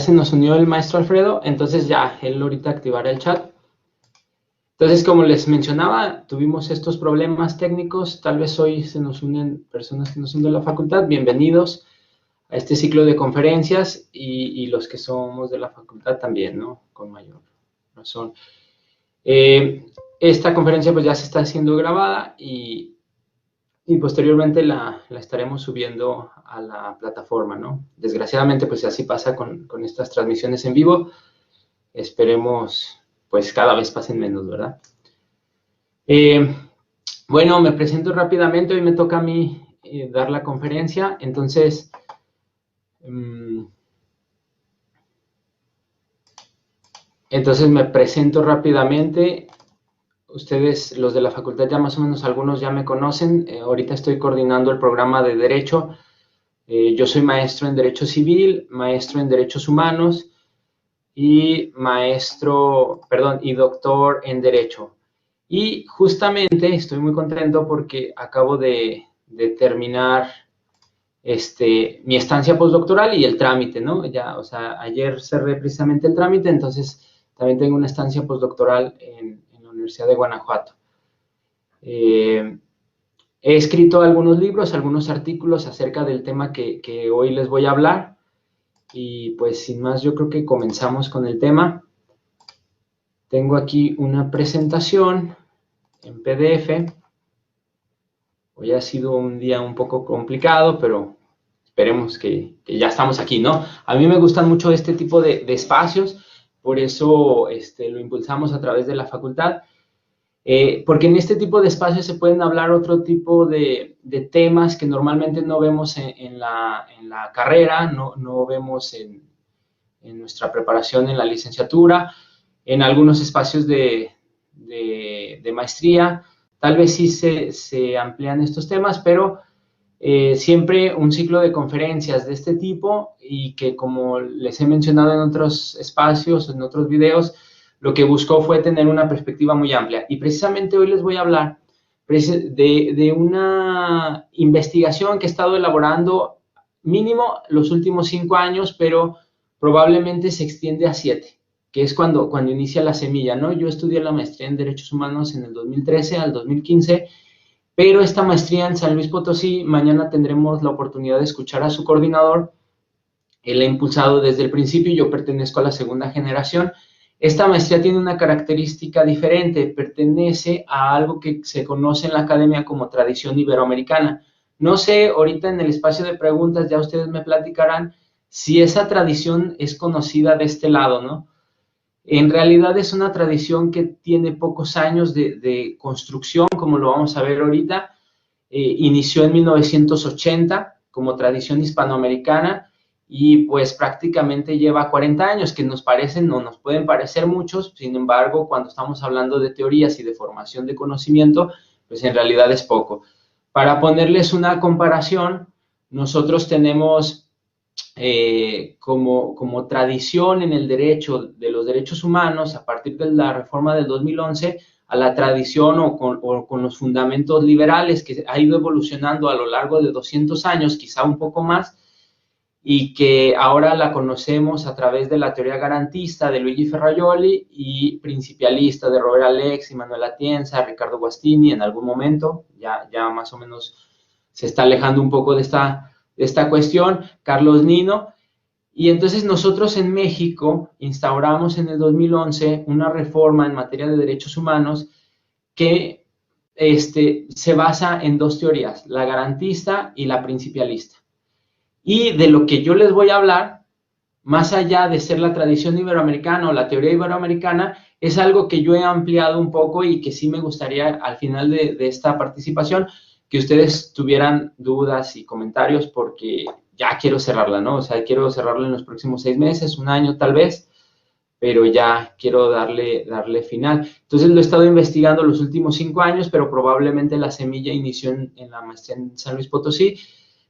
se nos unió el maestro Alfredo, entonces ya, él ahorita activará el chat. Entonces, como les mencionaba, tuvimos estos problemas técnicos, tal vez hoy se nos unen personas que no son de la facultad, bienvenidos a este ciclo de conferencias y los que somos de la facultad también, ¿no? Con mayor razón. Esta conferencia pues ya se está haciendo grabada y posteriormente la estaremos subiendo a la plataforma, ¿no? Desgraciadamente pues así pasa con estas transmisiones en vivo, esperemos pues cada vez pasen menos, ¿verdad? Bueno, me presento rápidamente, hoy me toca a mí dar la conferencia, entonces me presento rápidamente. Ustedes, los de la facultad, ya más o menos algunos ya me conocen. Ahorita estoy coordinando el programa de Derecho. Yo soy maestro en Derecho Civil, maestro en Derechos Humanos y doctor en Derecho. Y justamente estoy muy contento porque acabo de terminar mi estancia postdoctoral y el trámite, ¿no? Ya, o sea, ayer cerré precisamente el trámite, entonces también tengo una estancia postdoctoral en la Universidad de Guanajuato. He escrito algunos libros, algunos artículos acerca del tema que hoy les voy a hablar. Y pues sin más, yo creo que comenzamos con el tema. Tengo aquí una presentación en PDF. Hoy ha sido un día un poco complicado, pero esperemos que ya estamos aquí, ¿no? A mí me gustan mucho este tipo de espacios, por eso lo impulsamos a través de la facultad, porque en este tipo de espacios se pueden hablar otro tipo de temas que normalmente no vemos en la carrera, no vemos en nuestra preparación en la licenciatura, en algunos espacios de maestría. Tal vez sí se amplían estos temas, pero siempre un ciclo de conferencias de este tipo y que, como les he mencionado en otros espacios, en otros videos, lo que buscó fue tener una perspectiva muy amplia. Y precisamente hoy les voy a hablar de una investigación que he estado elaborando mínimo los últimos 5 años, pero probablemente se extiende a 7, que es cuando inicia la semilla, ¿no? Yo estudié la maestría en Derechos Humanos en el 2013 al 2015, pero esta maestría en San Luis Potosí, mañana tendremos la oportunidad de escuchar a su coordinador. Él ha impulsado desde el principio, yo pertenezco a la segunda generación. Esta maestría tiene una característica diferente, pertenece a algo que se conoce en la academia como tradición iberoamericana. No sé, ahorita en el espacio de preguntas ya ustedes me platicarán si esa tradición es conocida de este lado, ¿no? En realidad es una tradición que tiene pocos años de construcción, como lo vamos a ver ahorita. Inició en 1980 como tradición hispanoamericana y pues prácticamente lleva 40 años, que nos parecen o nos pueden parecer muchos. Sin embargo, cuando estamos hablando de teorías y de formación de conocimiento, pues en realidad es poco. Para ponerles una comparación, nosotros tenemos como tradición en el derecho de los derechos humanos, a partir de la reforma del 2011, a la tradición o con los fundamentos liberales que ha ido evolucionando a lo largo de 200 años, quizá un poco más, y que ahora la conocemos a través de la teoría garantista de Luigi Ferrajoli y principialista de Robert Alexi, Manuel Atienza, Ricardo Guastini en algún momento, ya más o menos se está alejando un poco de esta cuestión, Carlos Nino. Y entonces nosotros en México instauramos en el 2011 una reforma en materia de derechos humanos que se basa en 2 teorías, la garantista y la principialista. Y de lo que yo les voy a hablar, más allá de ser la tradición iberoamericana o la teoría iberoamericana, es algo que yo he ampliado un poco y que sí me gustaría al final de esta participación que ustedes tuvieran dudas y comentarios, porque ya quiero cerrarla, ¿no? O sea, quiero cerrarla en los próximos 6 meses, 1 año tal vez, pero ya quiero darle final. Entonces lo he estado investigando los últimos 5 años, pero probablemente la semilla inició en la maestría en San Luis Potosí,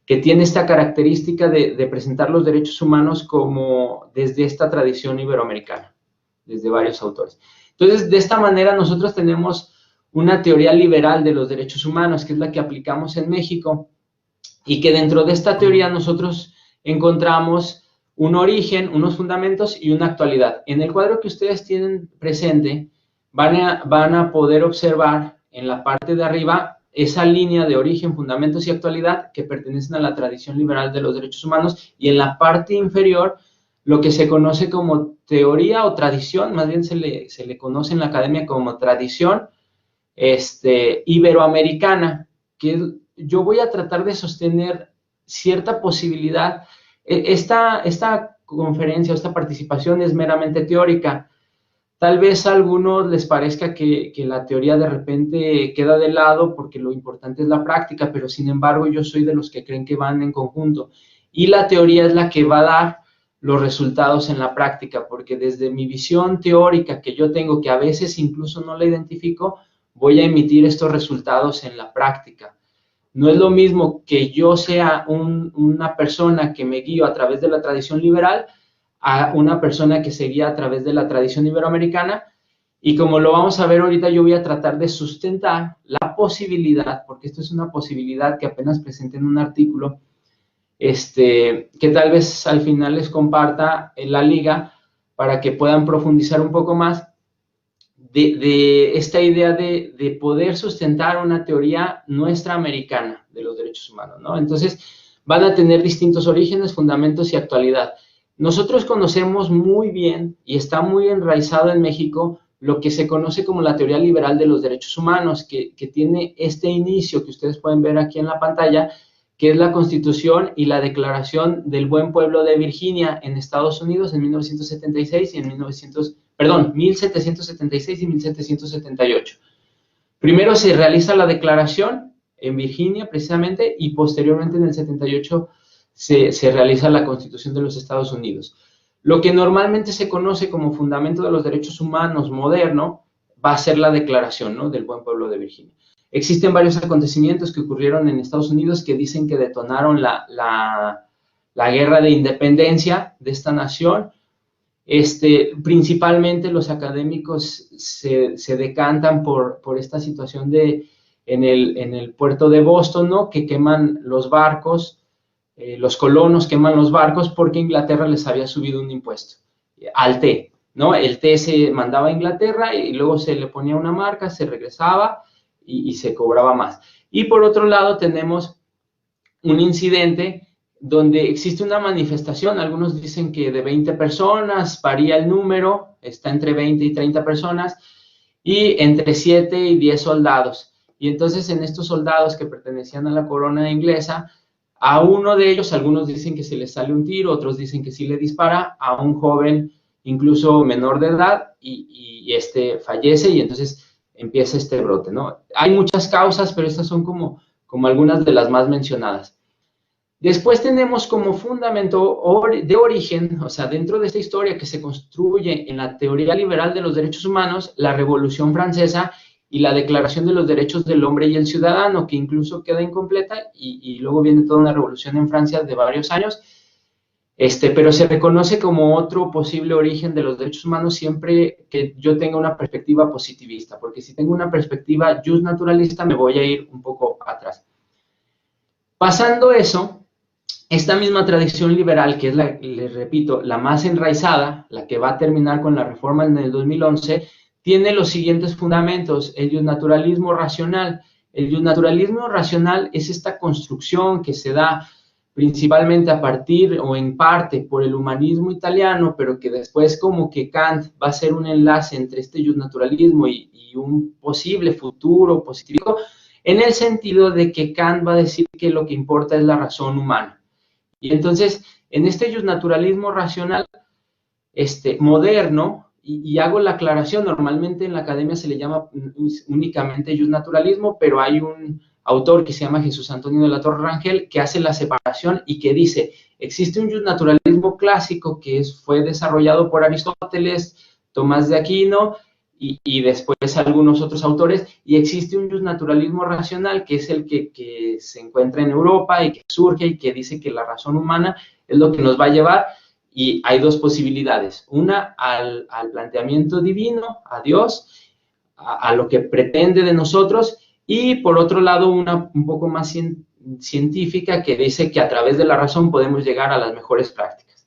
que tiene esta característica de presentar los derechos humanos como desde esta tradición iberoamericana, desde varios autores. Entonces, de esta manera nosotros tenemos una teoría liberal de los derechos humanos, que es la que aplicamos en México, y que dentro de esta teoría nosotros encontramos un origen, unos fundamentos y una actualidad. En el cuadro que ustedes tienen presente, van a poder observar en la parte de arriba esa línea de origen, fundamentos y actualidad que pertenecen a la tradición liberal de los derechos humanos, y en la parte inferior lo que se conoce como teoría o tradición, más bien se le conoce en la academia como tradición iberoamericana, que yo voy a tratar de sostener cierta posibilidad. Esta conferencia o esta participación es meramente teórica. Tal vez a algunos les parezca que la teoría de repente queda de lado porque lo importante es la práctica, pero sin embargo yo soy de los que creen que van en conjunto. Y la teoría es la que va a dar los resultados en la práctica, porque desde mi visión teórica que yo tengo, que a veces incluso no la identifico, voy a emitir estos resultados en la práctica. No es lo mismo que yo sea una persona que me guío a través de la tradición liberal a una persona que se guía a través de la tradición iberoamericana, y como lo vamos a ver ahorita, yo voy a tratar de sustentar la posibilidad, porque esto es una posibilidad que apenas presenté en un artículo, que tal vez al final les comparta en la liga para que puedan profundizar un poco más, de esta idea de poder sustentar una teoría nuestra americana de los derechos humanos, ¿no? Entonces, van a tener distintos orígenes, fundamentos y actualidad. Nosotros conocemos muy bien, y está muy enraizado en México, lo que se conoce como la teoría liberal de los derechos humanos, que tiene este inicio que ustedes pueden ver aquí en la pantalla, que es la Constitución y la Declaración del Buen Pueblo de Virginia en Estados Unidos en 1976 y en 1776 y 1778. Primero se realiza la declaración en Virginia, precisamente, y posteriormente en el 78 se realiza la Constitución de los Estados Unidos. Lo que normalmente se conoce como fundamento de los derechos humanos moderno va a ser la Declaración, ¿no?, del Buen Pueblo de Virginia. Existen varios acontecimientos que ocurrieron en Estados Unidos que dicen que detonaron la guerra de independencia de esta nación. Principalmente los académicos se decantan por esta situación en el puerto de Boston, ¿no?, que queman los barcos, los colonos queman los barcos porque Inglaterra les había subido un impuesto al té, ¿no? El té se mandaba a Inglaterra y luego se le ponía una marca, se regresaba y se cobraba más. Y por otro lado tenemos un incidente donde existe una manifestación, algunos dicen que de 20 personas, varía el número, está entre 20 y 30 personas, y entre 7 y 10 soldados. Y entonces en estos soldados que pertenecían a la corona inglesa, a uno de ellos, algunos dicen que se le sale un tiro, otros dicen que sí le dispara a un joven, incluso menor de edad, y fallece, y entonces empieza este brote, ¿no? Hay muchas causas, pero estas son como algunas de las más mencionadas. Después tenemos como fundamento de origen, o sea, dentro de esta historia que se construye en la teoría liberal de los derechos humanos, la Revolución Francesa y la Declaración de los Derechos del Hombre y el Ciudadano, que incluso queda incompleta, y luego viene toda una revolución en Francia de varios años, pero se reconoce como otro posible origen de los derechos humanos siempre que yo tenga una perspectiva positivista, porque si tengo una perspectiva justnaturalista me voy a ir un poco atrás. Pasando eso, esta misma tradición liberal, que es, les repito, la más enraizada, la que va a terminar con la reforma en el 2011, tiene los siguientes fundamentos: el justnaturalismo racional. El justnaturalismo racional es esta construcción que se da principalmente a partir o en parte por el humanismo italiano, pero que después como que Kant va a hacer un enlace entre este justnaturalismo y un posible futuro positivo, en el sentido de que Kant va a decir que lo que importa es la razón humana. Y entonces, en este justnaturalismo racional moderno, y hago la aclaración, normalmente en la academia se le llama únicamente justnaturalismo, pero hay un autor que se llama Jesús Antonio de la Torre Rangel que hace la separación y que dice, existe un justnaturalismo clásico que fue desarrollado por Aristóteles, Tomás de Aquino y después algunos otros autores, y existe un justnaturalismo racional que es el que se encuentra en Europa y que surge y que dice que la razón humana es lo que nos va a llevar. Y hay dos posibilidades, una al planteamiento divino, a Dios, a lo que pretende de nosotros, y por otro lado una un poco más científica que dice que a través de la razón podemos llegar a las mejores prácticas.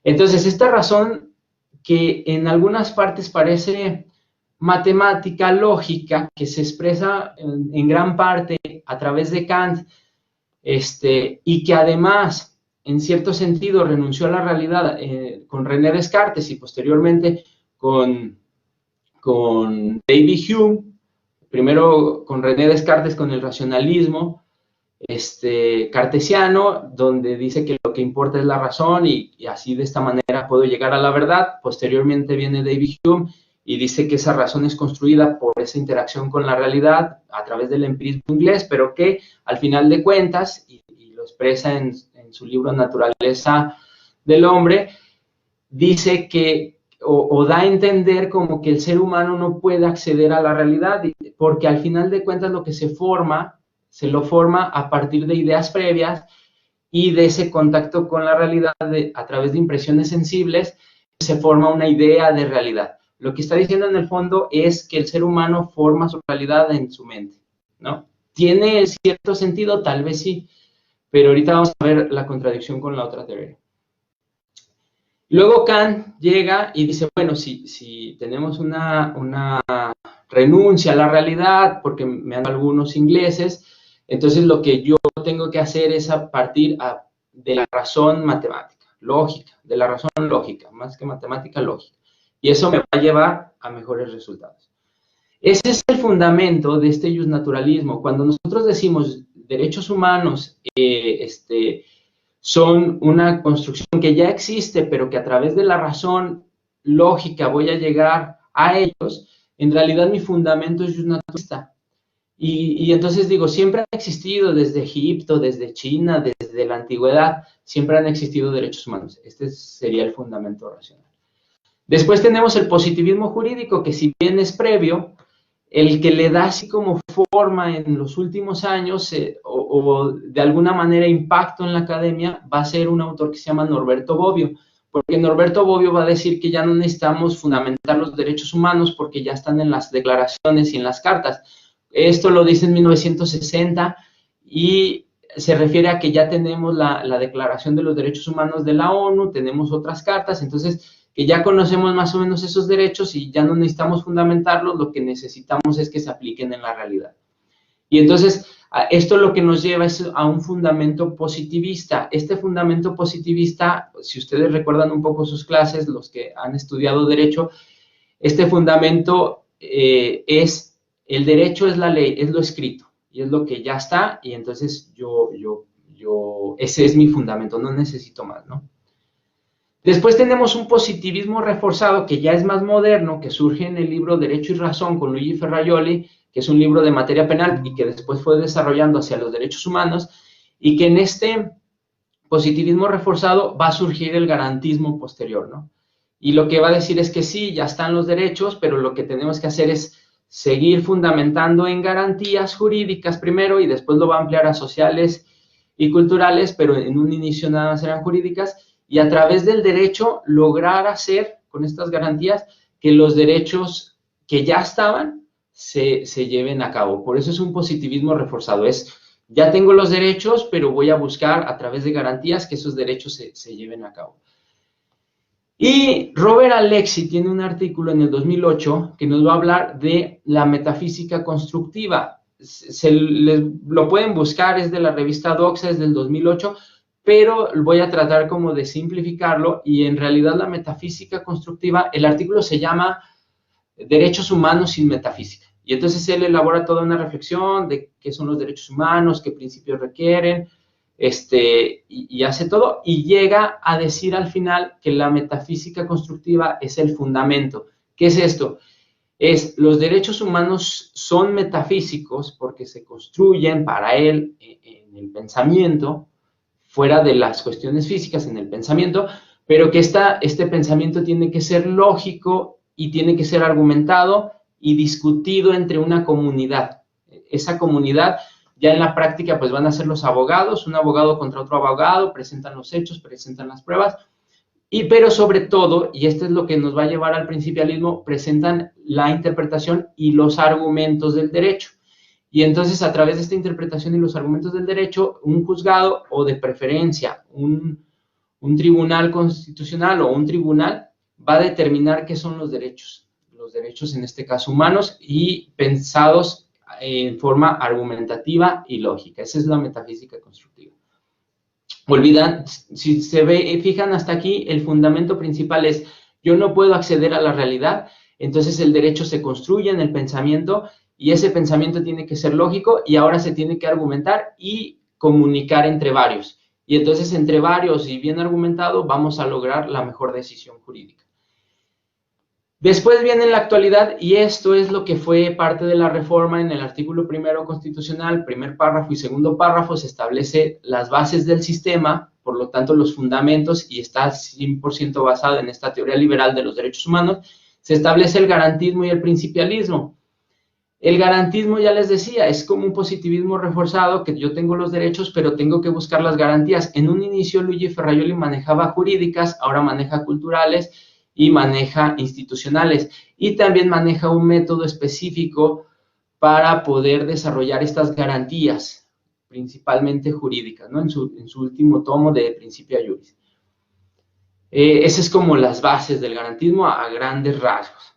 Entonces, esta razón que en algunas partes parece matemática, lógica, que se expresa en gran parte a través de Kant, y que además, en cierto sentido, renunció a la realidad con René Descartes y posteriormente con David Hume, primero con René Descartes con el racionalismo cartesiano, donde dice que lo que importa es la razón y así de esta manera puedo llegar a la verdad. Posteriormente viene David Hume y dice que esa razón es construida por esa interacción con la realidad a través del empirismo inglés, pero que al final de cuentas, y lo expresa en su libro Naturaleza del Hombre, dice que o da a entender como que el ser humano no puede acceder a la realidad, porque al final de cuentas lo que se lo forma a partir de ideas previas y de ese contacto con la realidad a través de impresiones sensibles, se forma una idea de realidad. Lo que está diciendo en el fondo es que el ser humano forma su realidad en su mente, ¿no? ¿Tiene cierto sentido? Tal vez sí, pero ahorita vamos a ver la contradicción con la otra teoría. Luego Kant llega y dice, bueno, si tenemos una renuncia a la realidad, porque me han algunos ingleses, entonces lo que yo tengo que hacer es a partir de la razón matemática, lógica, de la razón lógica, más que matemática, lógica. Y eso me va a llevar a mejores resultados. Ese es el fundamento de este justnaturalismo. Cuando nosotros decimos derechos humanos, son una construcción que ya existe, pero que a través de la razón lógica voy a llegar a ellos, en realidad mi fundamento es justnaturalista. Y entonces digo, siempre han existido desde Egipto, desde China, desde la antigüedad, siempre han existido derechos humanos. Este sería el fundamento racional. Después tenemos el positivismo jurídico, que si bien es previo, el que le da así como forma en los últimos años o de alguna manera impacto en la academia va a ser un autor que se llama Norberto Bobbio, porque Norberto Bobbio va a decir que ya no necesitamos fundamentar los derechos humanos porque ya están en las declaraciones y en las cartas. Esto lo dice en 1960 y se refiere a que ya tenemos la Declaración de los Derechos Humanos de la ONU, tenemos otras cartas, entonces que ya conocemos más o menos esos derechos y ya no necesitamos fundamentarlos, lo que necesitamos es que se apliquen en la realidad. Y entonces, esto lo que nos lleva es a un fundamento positivista. Este fundamento positivista, si ustedes recuerdan un poco sus clases, los que han estudiado derecho, este fundamento es, el derecho es la ley, es lo escrito, y es lo que ya está, y entonces ese es mi fundamento, no necesito más, ¿no? Después tenemos un positivismo reforzado que ya es más moderno, que surge en el libro Derecho y Razón con Luigi Ferrajoli, que es un libro de materia penal y que después fue desarrollando hacia los derechos humanos, y que en este positivismo reforzado va a surgir el garantismo posterior, ¿no? Y lo que va a decir es que sí, ya están los derechos, pero lo que tenemos que hacer es seguir fundamentando en garantías jurídicas primero y después lo va a ampliar a sociales y culturales, pero en un inicio nada más eran jurídicas, y a través del derecho lograr hacer, con estas garantías, que los derechos que ya estaban se lleven a cabo. Por eso es un positivismo reforzado, ya tengo los derechos, pero voy a buscar a través de garantías que esos derechos se lleven a cabo. Y Robert Alexy tiene un artículo en el 2008 que nos va a hablar de la metafísica constructiva. Lo pueden buscar, es de la revista Doxa, es del 2008, pero voy a tratar como de simplificarlo, y en realidad la metafísica constructiva, el artículo se llama Derechos Humanos sin Metafísica, y entonces él elabora toda una reflexión de qué son los derechos humanos, qué principios requieren, y hace todo, y llega a decir al final que la metafísica constructiva es el fundamento. ¿Qué es esto? Los derechos humanos son metafísicos porque se construyen para él en el pensamiento, fuera de las cuestiones físicas, en el pensamiento, pero que este pensamiento tiene que ser lógico y tiene que ser argumentado y discutido entre una comunidad. Esa comunidad, ya en la práctica, pues van a ser los abogados, un abogado contra otro abogado, presentan los hechos, presentan las pruebas, pero sobre todo, y esto es lo que nos va a llevar al principialismo, presentan la interpretación y los argumentos del derecho. Y entonces, a través de esta interpretación y los argumentos del derecho, un juzgado, o de preferencia un un tribunal constitucional o un tribunal va a determinar qué son los derechos en este caso humanos y pensados en forma argumentativa y lógica. Esa es la metafísica constructiva. Olvidan, si fijan hasta aquí, el fundamento principal es: yo no puedo acceder a la realidad, entonces el derecho se construye en el pensamiento y ese pensamiento tiene que ser lógico y ahora se tiene que argumentar y comunicar entre varios. Y entonces entre varios y bien argumentado vamos a lograr la mejor decisión jurídica. Después viene la actualidad y esto es lo que fue parte de la reforma en el artículo 1 constitucional, primer párrafo y segundo párrafo, se establece las bases del sistema, por lo tanto los fundamentos, y está 100% basado en esta teoría liberal de los derechos humanos, se establece el garantismo y el principialismo. El garantismo, ya les decía, es como un positivismo reforzado, que yo tengo los derechos, pero tengo que buscar las garantías. En un inicio Luigi Ferrajoli manejaba jurídicas, ahora maneja culturales, y maneja institucionales, y también maneja un método específico para poder desarrollar estas garantías, principalmente jurídicas, ¿no? En su último tomo de Principia Juris. Esas es como las bases del garantismo a grandes rasgos.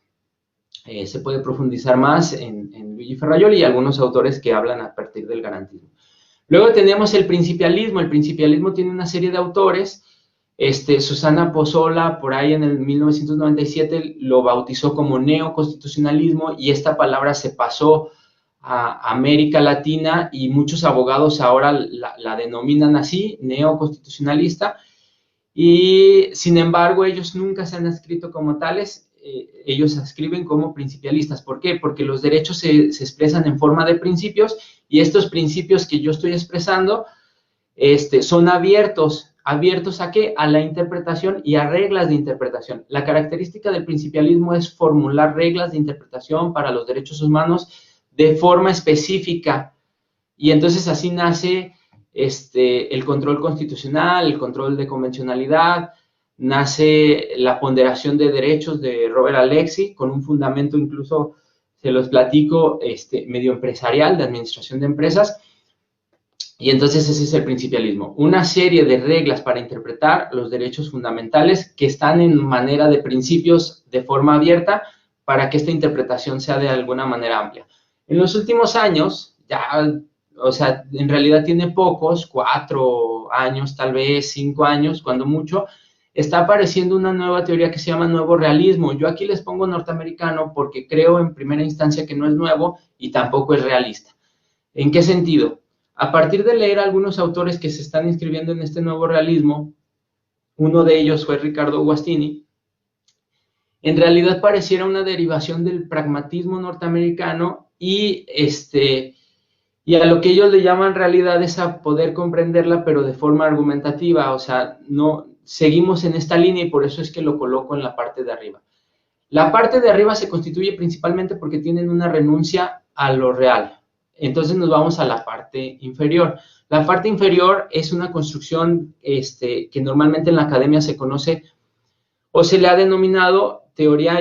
Se puede profundizar más en Luigi Ferrajoli y algunos autores que hablan a partir del garantismo. Luego tenemos el principialismo. El principialismo tiene una serie de autores. Susana Pozzola, por ahí en el 1997, lo bautizó como neoconstitucionalismo y esta palabra se pasó a América Latina y muchos abogados ahora la denominan así, neoconstitucionalista, y sin embargo ellos nunca se han escrito como tales, ellos se escriben como principialistas. ¿Por qué? Porque los derechos se expresan en forma de principios y estos principios que yo estoy expresando son abiertos. ¿Abiertos a qué? A la interpretación y a reglas de interpretación. La característica del principialismo es formular reglas de interpretación para los derechos humanos de forma específica. Y entonces así nace el control constitucional, el control de convencionalidad, nace la ponderación de derechos de Robert Alexy, con un fundamento incluso, se los platico, medio empresarial, de administración de empresas. Y entonces ese es el principialismo, una serie de reglas para interpretar los derechos fundamentales que están en manera de principios de forma abierta para que esta interpretación sea de alguna manera amplia. En los últimos años, ya, o sea, en realidad tiene pocos, 4 años, tal vez 5 años, cuando mucho, está apareciendo una nueva teoría que se llama nuevo realismo. Yo aquí les pongo norteamericano porque creo en primera instancia que no es nuevo y tampoco es realista. ¿En qué sentido? A partir de leer algunos autores que se están inscribiendo en este nuevo realismo, uno de ellos fue Ricardo Guastini, en realidad pareciera una derivación del pragmatismo norteamericano y a lo que ellos le llaman realidad es a poder comprenderla, pero de forma argumentativa. O sea, no seguimos en esta línea y por eso es que lo coloco en la parte de arriba. La parte de arriba se constituye principalmente porque tienen una renuncia a lo real. Entonces nos vamos a la parte inferior. La parte inferior es una construcción que normalmente en la academia se conoce o se le ha denominado teoría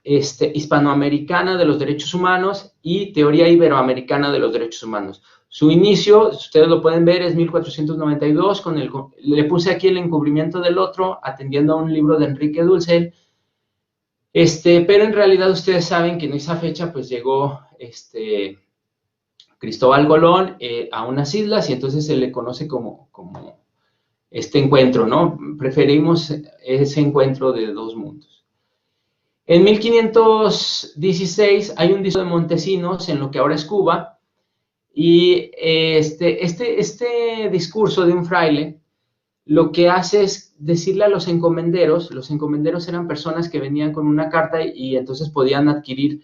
hispanoamericana de los derechos humanos y teoría iberoamericana de los derechos humanos. Su inicio, ustedes lo pueden ver, es 1492, le puse aquí el encubrimiento del otro, atendiendo a un libro de Enrique Dussel. Pero en realidad ustedes saben que en esa fecha pues llegó Cristóbal Colón a unas islas y entonces se le conoce como este encuentro, ¿no? Preferimos ese encuentro de dos mundos. En 1516 hay un discurso de Montesinos en lo que ahora es Cuba y este discurso de un fraile lo que hace es decirle a los encomenderos eran personas que venían con una carta y entonces podían adquirir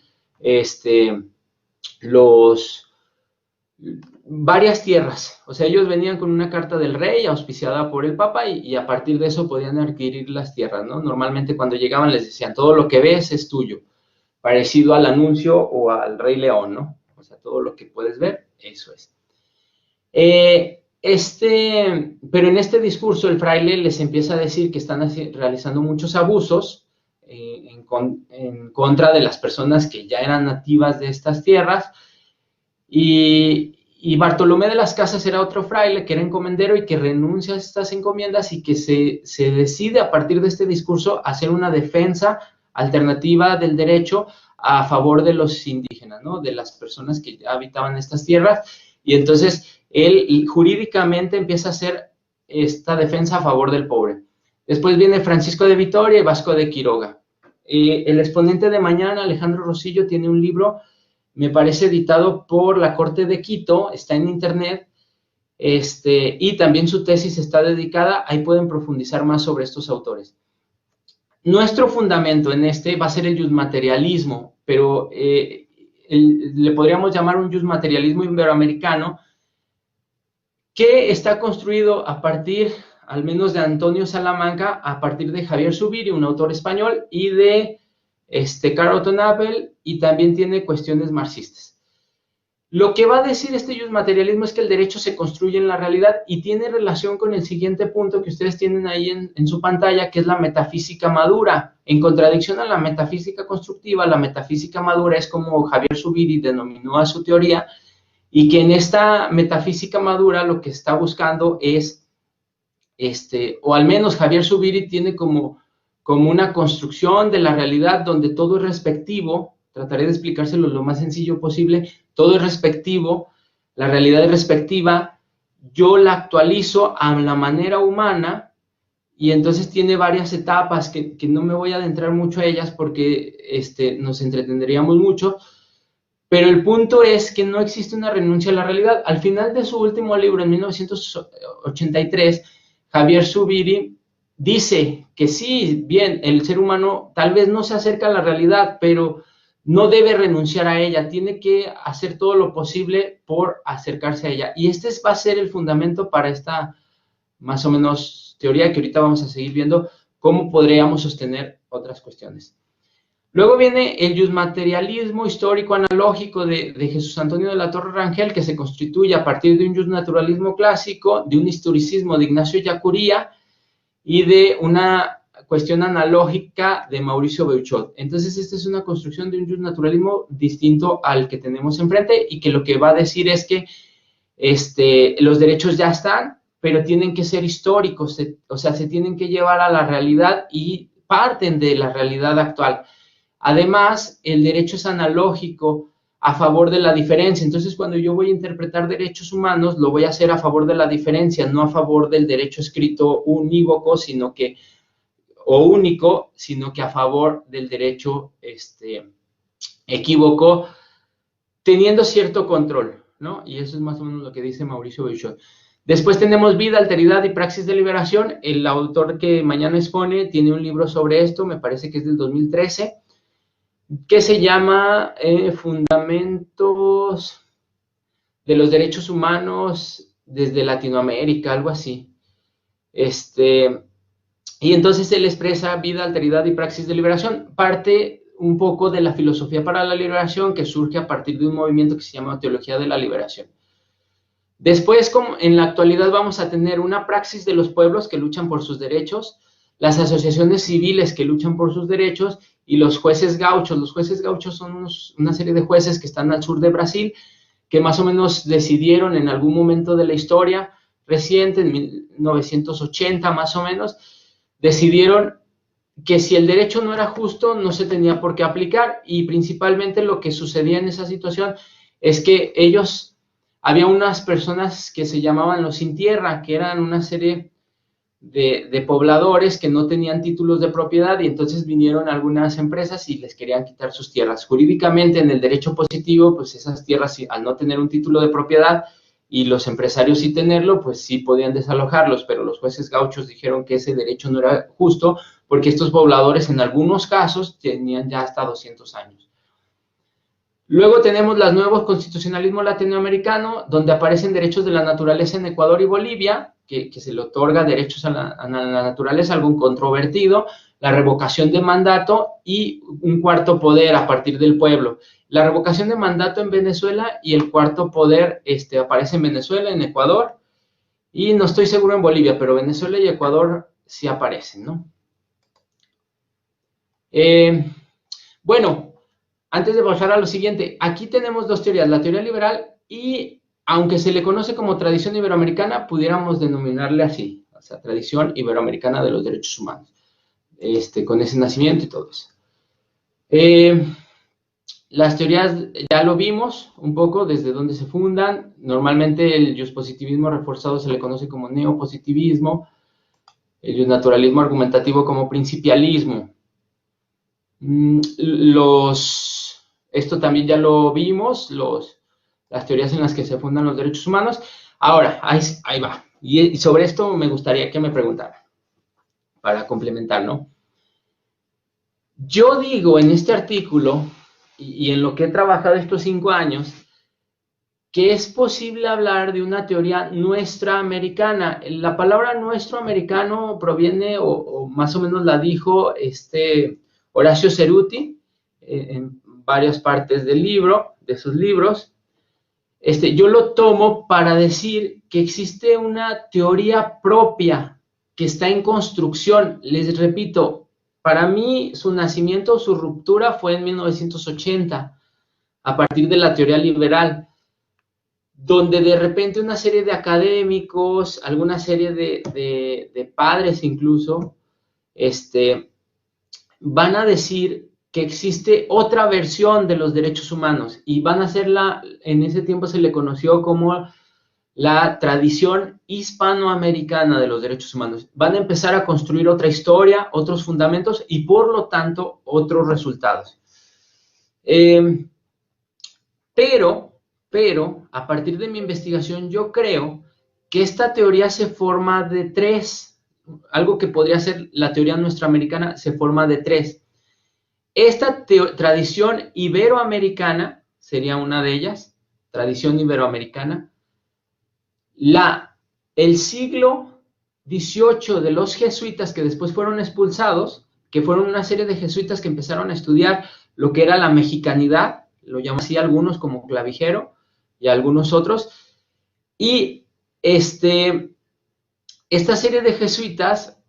varias tierras. O sea, ellos venían con una carta del rey auspiciada por el papa y a partir de eso podían adquirir las tierras, ¿no? Normalmente cuando llegaban les decían, todo lo que ves es tuyo, parecido al anuncio o al Rey León, ¿no? O sea, todo lo que puedes ver, eso es. Pero en este discurso el fraile les empieza a decir que están realizando muchos abusos en contra de las personas que ya eran nativas de estas tierras y Y Bartolomé de las Casas era otro fraile que era encomendero y que renuncia a estas encomiendas y que se decide a partir de este discurso hacer una defensa alternativa del derecho a favor de los indígenas, ¿no? De las personas que ya habitaban estas tierras. Y entonces él jurídicamente empieza a hacer esta defensa a favor del pobre. Después viene Francisco de Vitoria y Vasco de Quiroga. El exponente de mañana, Alejandro Rosillo, tiene un libro, me parece editado por la Corte de Quito, está en internet, y también su tesis está dedicada, ahí pueden profundizar más sobre estos autores. Nuestro fundamento en este va a ser el justmaterialismo, pero le podríamos llamar un justmaterialismo iberoamericano, que está construido a partir, al menos de Antonio Salamanca, a partir de Javier Zubiri, un autor español, y de Karl Otto Napel, y también tiene cuestiones marxistas. Lo que va a decir este justmaterialismo es que el derecho se construye en la realidad y tiene relación con el siguiente punto que ustedes tienen ahí en su pantalla, que es la metafísica madura. En contradicción a la metafísica constructiva, la metafísica madura es como Javier Zubiri denominó a su teoría, y que en esta metafísica madura lo que está buscando es, o al menos Javier Zubiri tiene como una construcción de la realidad donde todo es respectivo. Trataré de explicárselo lo más sencillo posible. Todo es respectivo, la realidad es respectiva, yo la actualizo a la manera humana, y entonces tiene varias etapas que no me voy a adentrar mucho a ellas porque nos entretendríamos mucho. Pero el punto es que no existe una renuncia a la realidad. Al final de su último libro, en 1983, Javier Zubiri dice que sí, bien, el ser humano tal vez no se acerca a la realidad, pero no debe renunciar a ella, tiene que hacer todo lo posible por acercarse a ella. Y este va a ser el fundamento para esta, más o menos, teoría que ahorita vamos a seguir viendo cómo podríamos sostener otras cuestiones. Luego viene el justmaterialismo histórico analógico de Jesús Antonio de la Torre Rangel, que se constituye a partir de un justnaturalismo clásico, de un historicismo de Ignacio Ellacuría y de una cuestión analógica de Mauricio Beuchot. Entonces, esta es una construcción de un justnaturalismo distinto al que tenemos enfrente y que lo que va a decir es que los derechos ya están, pero tienen que ser históricos, o sea, se tienen que llevar a la realidad y parten de la realidad actual. Además, el derecho es analógico a favor de la diferencia. Entonces, cuando yo voy a interpretar derechos humanos, lo voy a hacer a favor de la diferencia, no a favor del derecho escrito unívoco, o único, sino que a favor del derecho equívoco, teniendo cierto control, ¿no? Y eso es más o menos lo que dice Mauricio Beuchot. Después tenemos Vida, Alteridad y Praxis de Liberación. El autor que mañana expone tiene un libro sobre esto, me parece que es del 2013, que se llama Fundamentos de los Derechos Humanos desde Latinoamérica, algo así. Y entonces él expresa vida, alteridad y praxis de liberación. Parte un poco de la filosofía para la liberación que surge a partir de un movimiento que se llama Teología de la Liberación. Después, como en la actualidad, vamos a tener una praxis de los pueblos que luchan por sus derechos, las asociaciones civiles que luchan por sus derechos y los jueces gauchos. Los jueces gauchos son una serie de jueces que están al sur de Brasil, que más o menos decidieron en algún momento de la historia reciente, en 1980 más o menos, decidieron que si el derecho no era justo, no se tenía por qué aplicar, y principalmente lo que sucedía en esa situación es que había unas personas que se llamaban los sin tierra, que eran una serie de pobladores que no tenían títulos de propiedad, y entonces vinieron algunas empresas y les querían quitar sus tierras. Jurídicamente, en el derecho positivo, pues esas tierras, al no tener un título de propiedad y los empresarios sí tenerlo, pues sí podían desalojarlos, pero los jueces gauchos dijeron que ese derecho no era justo porque estos pobladores en algunos casos tenían ya hasta 200 años. Luego tenemos los nuevos constitucionalismo latinoamericano, donde aparecen derechos de la naturaleza en Ecuador y Bolivia, que se le otorga derechos a la naturaleza, algo controvertido, la revocación de mandato y un cuarto poder a partir del pueblo. La revocación de mandato en Venezuela y el cuarto poder aparece en Venezuela, en Ecuador, y no estoy seguro en Bolivia, pero Venezuela y Ecuador sí aparecen, ¿no? Bueno, antes de pasar a lo siguiente, aquí tenemos dos teorías, la teoría liberal y aunque se le conoce como tradición iberoamericana, pudiéramos denominarle así, o sea, tradición iberoamericana de los derechos humanos, con ese nacimiento y todo eso. Las teorías ya lo vimos un poco desde dónde se fundan. Normalmente el positivismo reforzado se le conoce como neopositivismo, el naturalismo argumentativo como principialismo. Esto también ya lo vimos, las teorías en las que se fundan los derechos humanos. Ahora, ahí va. Y sobre esto me gustaría que me preguntaran, para complementar, ¿no? Yo digo en este artículo, y en lo que he trabajado estos 5 años, que es posible hablar de una teoría nuestra americana. La palabra nuestro americano proviene, o más o menos la dijo Horacio Ceruti, en varias partes del libro, de sus libros. Yo lo tomo para decir que existe una teoría propia que está en construcción. Les repito, para mí su nacimiento, su ruptura fue en 1980, a partir de la teoría liberal, donde de repente una serie de académicos, alguna serie de padres incluso, van a decir que existe otra versión de los derechos humanos y van a hacerla, en ese tiempo se le conoció como la tradición hispanoamericana de los derechos humanos. Van a empezar a construir otra historia, otros fundamentos y por lo tanto otros resultados. Pero, a partir de mi investigación, yo creo que esta teoría se forma de 3. Algo que podría ser la teoría nuestroamericana se forma de 3. Esta tradición iberoamericana sería una de ellas, tradición iberoamericana. El siglo XVIII de los jesuitas que después fueron expulsados, que fueron una serie de jesuitas que empezaron a estudiar lo que era la mexicanidad, lo llaman así algunos como Clavijero y algunos otros, y esta serie de jesuitas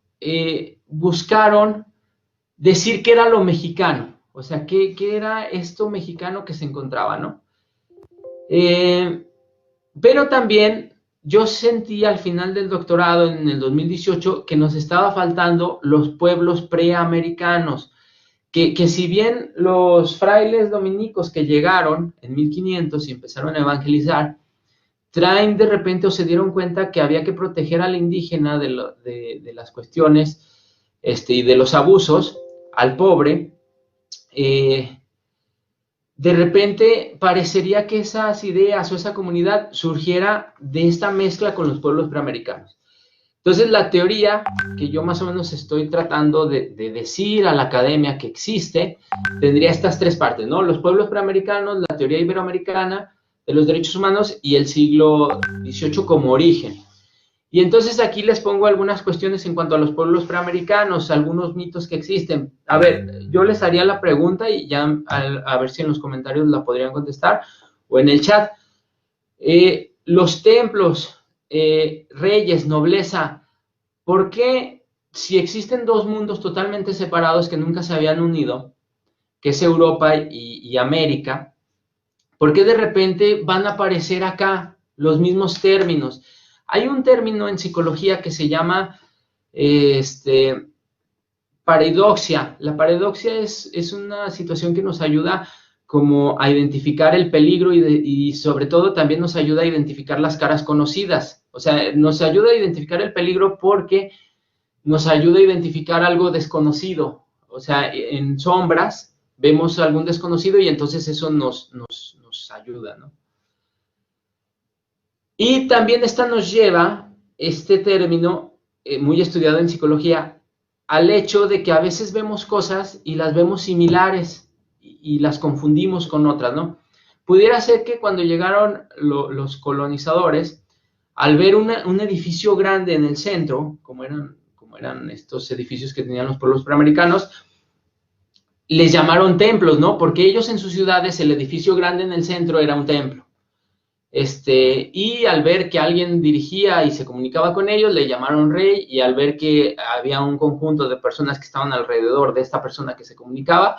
buscaron decir qué era lo mexicano, o sea, qué era esto mexicano que se encontraba, ¿no? Pero también yo sentí al final del doctorado, en el 2018, que nos estaba faltando los pueblos preamericanos, que si bien los frailes dominicos que llegaron en 1500 y empezaron a evangelizar, traen de repente o se dieron cuenta que había que proteger al indígena de las cuestiones y de los abusos, al pobre, de repente parecería que esas ideas o esa comunidad surgiera de esta mezcla con los pueblos preamericanos. Entonces, la teoría que yo más o menos estoy tratando de decir a la academia que existe, tendría estas 3 partes, ¿no? Los pueblos preamericanos, la teoría iberoamericana de los derechos humanos y el siglo XVIII como origen. Y entonces aquí les pongo algunas cuestiones en cuanto a los pueblos preamericanos, algunos mitos que existen. A ver, yo les haría la pregunta y ya a ver si en los comentarios la podrían contestar o en el chat. Los templos, reyes, nobleza, ¿por qué si existen 2 mundos totalmente separados que nunca se habían unido, que es Europa y América, por qué de repente van a aparecer acá los mismos términos? Hay un término en psicología que se llama paradoxia. La paradoxia es una situación que nos ayuda como a identificar el peligro y sobre todo también nos ayuda a identificar las caras conocidas. O sea, nos ayuda a identificar el peligro porque nos ayuda a identificar algo desconocido. O sea, en sombras vemos algún desconocido y entonces eso nos ayuda, ¿no? Y también esta nos lleva, este término, muy estudiado en psicología, al hecho de que a veces vemos cosas y las vemos similares y las confundimos con otras, ¿no? Pudiera ser que cuando llegaron los colonizadores, al ver un edificio grande en el centro, como eran estos edificios que tenían los pueblos preamericanos, les llamaron templos, ¿no? Porque ellos en sus ciudades, el edificio grande en el centro era un templo. Y al ver que alguien dirigía y se comunicaba con ellos, le llamaron rey, y al ver que había un conjunto de personas que estaban alrededor de esta persona que se comunicaba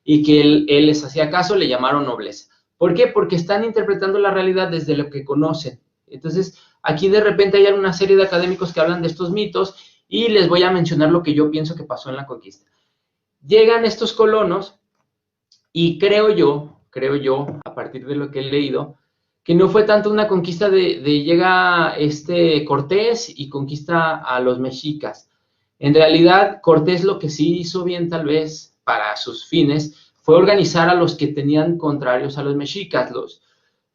y que él les hacía caso, le llamaron nobleza. ¿Por qué? Porque están interpretando la realidad desde lo que conocen. Entonces, aquí de repente hay una serie de académicos que hablan de estos mitos y les voy a mencionar lo que yo pienso que pasó en la conquista. Llegan estos colonos y creo yo, a partir de lo que he leído, que no fue tanto una conquista de llega Cortés y conquista a los mexicas. En realidad, Cortés lo que sí hizo bien, tal vez, para sus fines, fue organizar a los que tenían contrarios a los mexicas.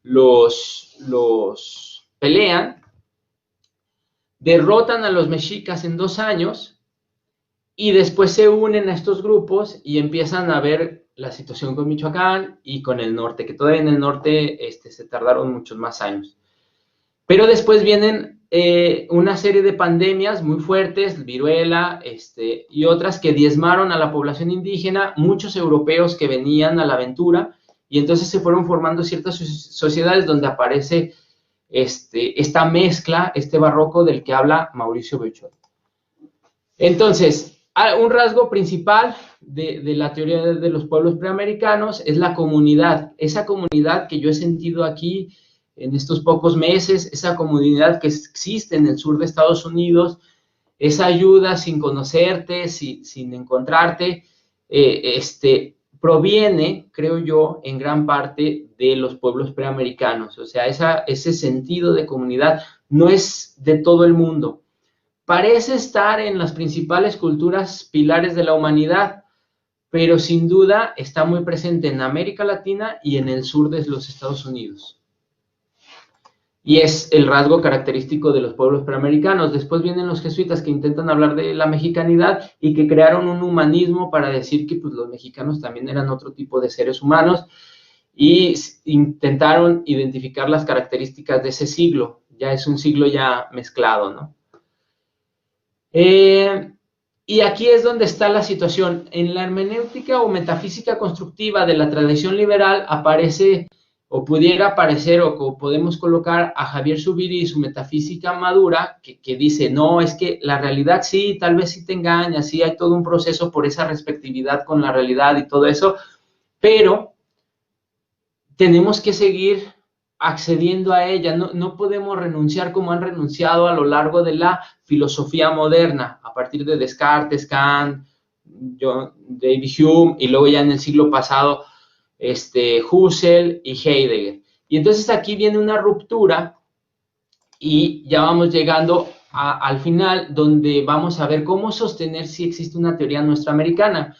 Los pelean, derrotan a los mexicas en 2 años y después se unen a estos grupos y empiezan a ver la situación con Michoacán y con el norte, que todavía en el norte se tardaron muchos más años. Pero después vienen una serie de pandemias muy fuertes, viruela y otras que diezmaron a la población indígena, muchos europeos que venían a la aventura, y entonces se fueron formando ciertas sociedades donde aparece esta mezcla, este barroco del que habla Mauricio Buechot. Entonces, un rasgo principal de la teoría de los pueblos preamericanos es la comunidad, esa comunidad que yo he sentido aquí en estos pocos meses, esa comunidad que existe en el sur de Estados Unidos, esa ayuda sin conocerte, sin encontrarte, proviene, creo yo, en gran parte de los pueblos preamericanos. O sea, ese sentido de comunidad no es de todo el mundo. Parece estar en las principales culturas pilares de la humanidad, pero sin duda está muy presente en América Latina y en el sur de los Estados Unidos. Y es el rasgo característico de los pueblos preamericanos. Después vienen los jesuitas que intentan hablar de la mexicanidad y que crearon un humanismo para decir que pues, los mexicanos también eran otro tipo de seres humanos y intentaron identificar las características de ese siglo. Ya es un siglo ya mezclado, ¿no? Y aquí es donde está la situación. En la hermenéutica o metafísica constructiva de la tradición liberal aparece, o pudiera aparecer, o podemos colocar a Javier Zubiri y su metafísica madura, que dice, no, es que la realidad sí, tal vez sí te engaña, sí hay todo un proceso por esa respectividad con la realidad y todo eso, pero tenemos que seguir accediendo a ella, no podemos renunciar como han renunciado a lo largo de la filosofía moderna, a partir de Descartes, Kant, David Hume, y luego ya en el siglo pasado, Husserl y Heidegger. Y entonces aquí viene una ruptura y ya vamos llegando al final, donde vamos a ver cómo sostener si existe una teoría nuestroamericana.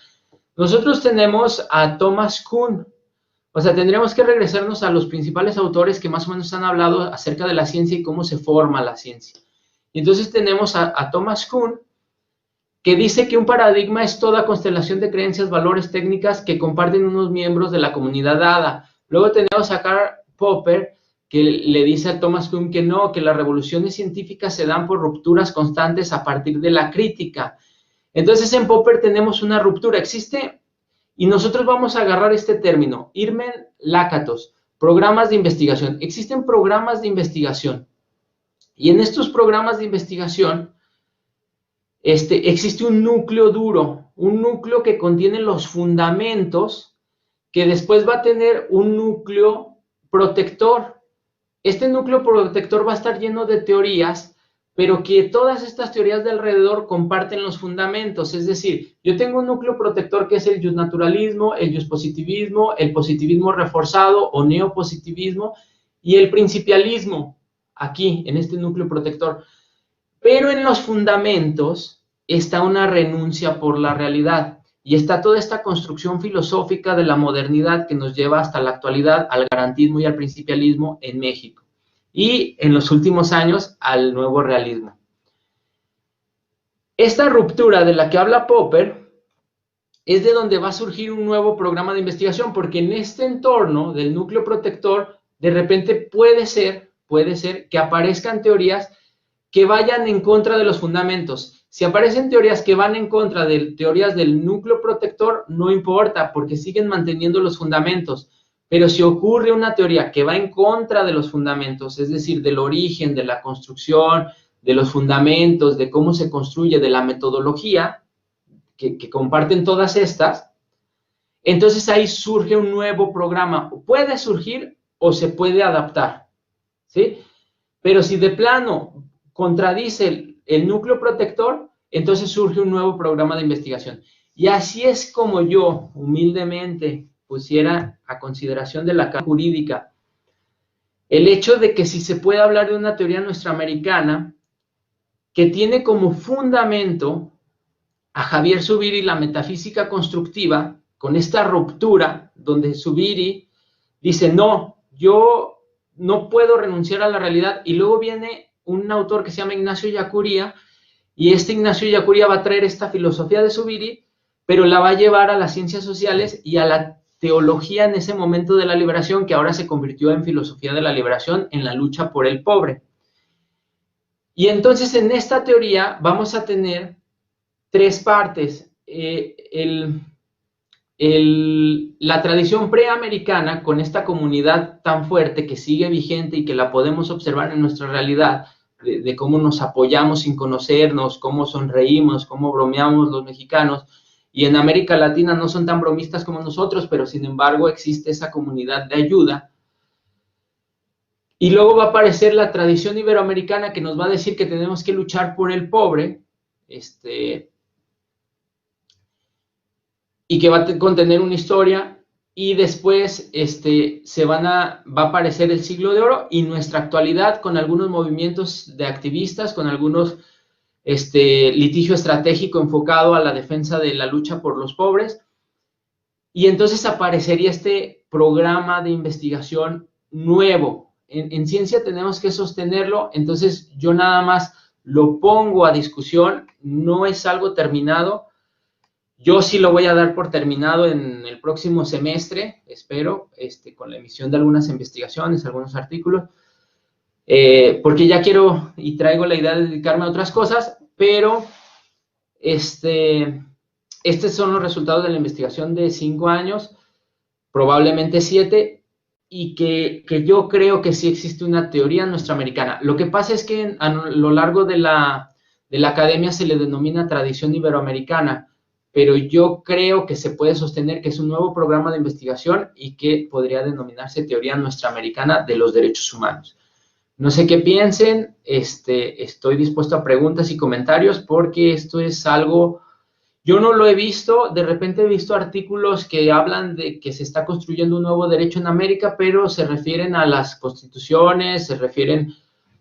Nosotros tenemos a Thomas Kuhn. O sea, tendríamos que regresarnos a los principales autores que más o menos han hablado acerca de la ciencia y cómo se forma la ciencia. Y entonces tenemos a Thomas Kuhn, que dice que un paradigma es toda constelación de creencias, valores, técnicas que comparten unos miembros de la comunidad dada. Luego tenemos a Karl Popper, que le dice a Thomas Kuhn que no, que las revoluciones científicas se dan por rupturas constantes a partir de la crítica. Entonces en Popper tenemos una ruptura, existe. Y nosotros vamos a agarrar este término, Irmen Lakatos, programas de investigación. Existen programas de investigación. Y en estos programas de investigación existe un núcleo duro, un núcleo que contiene los fundamentos, que después va a tener un núcleo protector. Este núcleo protector va a estar lleno de teorías, pero que todas estas teorías de alrededor comparten los fundamentos. Es decir, yo tengo un núcleo protector que es el justnaturalismo, el justpositivismo, el positivismo reforzado o neopositivismo y el principialismo, aquí, en este núcleo protector. Pero en los fundamentos está una renuncia por la realidad y está toda esta construcción filosófica de la modernidad que nos lleva hasta la actualidad al garantismo y al principialismo en México. Y en los últimos años al nuevo realismo. Esta ruptura de la que habla Popper es de donde va a surgir un nuevo programa de investigación, porque en este entorno del núcleo protector, de repente puede ser que aparezcan teorías que vayan en contra de los fundamentos. Si aparecen teorías que van en contra de teorías del núcleo protector, no importa, porque siguen manteniendo los fundamentos. Pero si ocurre una teoría que va en contra de los fundamentos, es decir, del origen, de la construcción, de los fundamentos, de cómo se construye, de la metodología, que comparten todas estas, entonces ahí surge un nuevo programa. Puede surgir o se puede adaptar, ¿sí? Pero si de plano contradice el núcleo protector, entonces surge un nuevo programa de investigación. Y así es como yo, humildemente, pusiera a consideración de la Cámara Jurídica el hecho de que si se puede hablar de una teoría nuestroamericana que tiene como fundamento a Javier Zubiri la metafísica constructiva, con esta ruptura donde Zubiri dice, no, yo no puedo renunciar a la realidad, y luego viene un autor que se llama Ignacio Ellacuría, y este Ignacio Ellacuría va a traer esta filosofía de Zubiri, pero la va a llevar a las ciencias sociales y a la teología en ese momento de la liberación, que ahora se convirtió en filosofía de la liberación, en la lucha por el pobre. Y entonces en esta teoría vamos a tener tres partes. La tradición preamericana, con esta comunidad tan fuerte que sigue vigente y que la podemos observar en nuestra realidad, de cómo nos apoyamos sin conocernos, cómo sonreímos, cómo bromeamos los mexicanos, y en América Latina no son tan bromistas como nosotros, pero sin embargo existe esa comunidad de ayuda. Y luego va a aparecer la tradición iberoamericana, que nos va a decir que tenemos que luchar por el pobre, y que va a contener una historia, y después va a aparecer el siglo de oro y nuestra actualidad, con algunos movimientos de activistas, con algunos litigio estratégico enfocado a la defensa de la lucha por los pobres, y entonces aparecería este programa de investigación nuevo. En ciencia tenemos que sostenerlo, entonces yo nada más lo pongo a discusión, no es algo terminado. Yo sí lo voy a dar por terminado en el próximo semestre, espero, con la emisión de algunas investigaciones, algunos artículos, porque ya quiero y traigo la idea de dedicarme a otras cosas, pero estos son los resultados de la investigación de 5 años, probablemente 7, y que yo creo que sí existe una teoría nuestroamericana. Lo que pasa es que a lo largo de la academia se le denomina tradición iberoamericana, pero yo creo que se puede sostener que es un nuevo programa de investigación y que podría denominarse teoría nuestroamericana de los derechos humanos. No sé qué piensen, estoy dispuesto a preguntas y comentarios, porque esto es algo, yo no lo he visto, de repente he visto artículos que hablan de que se está construyendo un nuevo derecho en América, pero se refieren a las constituciones, se refieren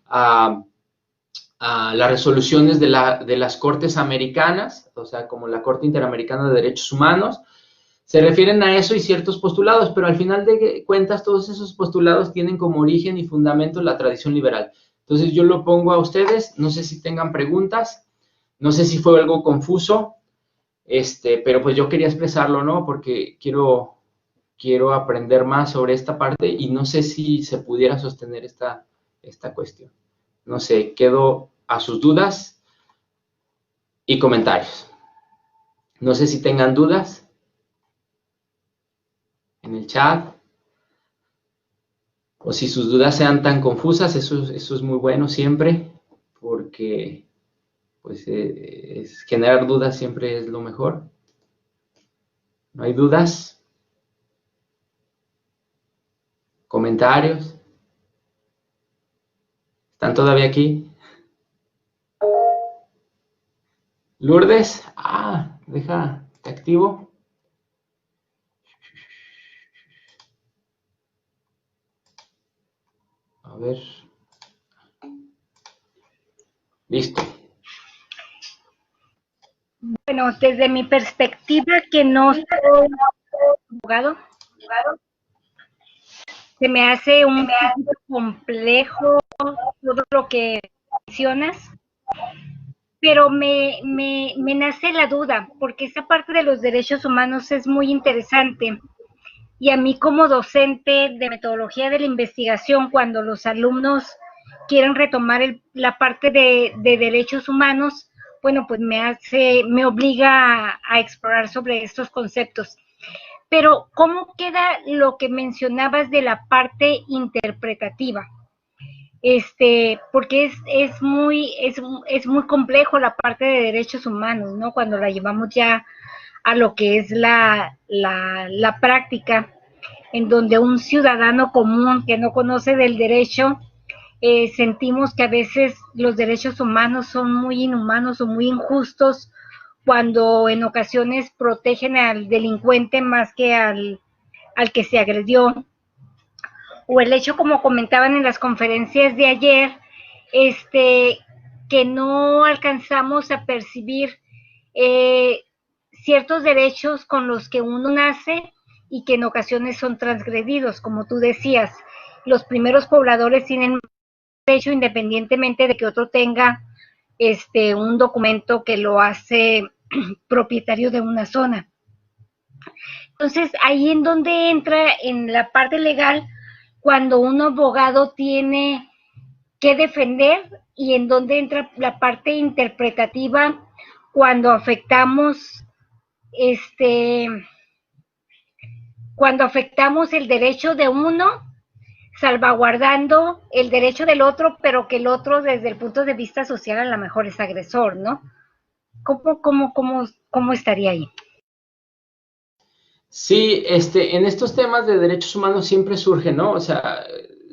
a las resoluciones de las cortes americanas, o sea, como la Corte Interamericana de Derechos Humanos, se refieren a eso y ciertos postulados, pero al final de cuentas todos esos postulados tienen como origen y fundamento la tradición liberal. Entonces yo lo pongo a ustedes, no sé si tengan preguntas, no sé si fue algo confuso, pero pues yo quería expresarlo, ¿no? Porque quiero aprender más sobre esta parte y no sé si se pudiera sostener esta cuestión. No sé, quedo a sus dudas y comentarios. No sé si tengan dudas en el chat, o si sus dudas sean tan confusas, eso es muy bueno siempre, porque pues generar dudas siempre es lo mejor. ¿No hay dudas? ¿Comentarios? ¿Están todavía aquí? Lourdes, te activo. A ver. Listo. Bueno, desde mi perspectiva, que no soy abogado, se me hace un poquito complejo todo lo que mencionas, pero me nace la duda, porque esa parte de los derechos humanos es muy interesante. Y a mí como docente de metodología de la investigación, cuando los alumnos quieren retomar la parte de derechos humanos, bueno, pues me obliga a explorar sobre estos conceptos. Pero, ¿cómo queda lo que mencionabas de la parte interpretativa? Porque es muy complejo la parte de derechos humanos, ¿no? Cuando la llevamos ya a lo que es la práctica, en donde un ciudadano común que no conoce del derecho, sentimos que a veces los derechos humanos son muy inhumanos o muy injustos, cuando en ocasiones protegen al delincuente más que al que se agredió. O el hecho, como comentaban en las conferencias de ayer, que no alcanzamos a percibir ciertos derechos con los que uno nace y que en ocasiones son transgredidos, como tú decías. Los primeros pobladores tienen derecho independientemente de que otro tenga un documento que lo hace propietario de una zona. Entonces, ahí en donde entra en la parte legal, cuando un abogado tiene que defender, y en donde entra la parte interpretativa, cuando afectamos el derecho de uno, salvaguardando el derecho del otro, pero que el otro desde el punto de vista social a lo mejor es agresor, ¿no? ¿Cómo estaría ahí? Sí, en estos temas de derechos humanos siempre surge, ¿no? O sea,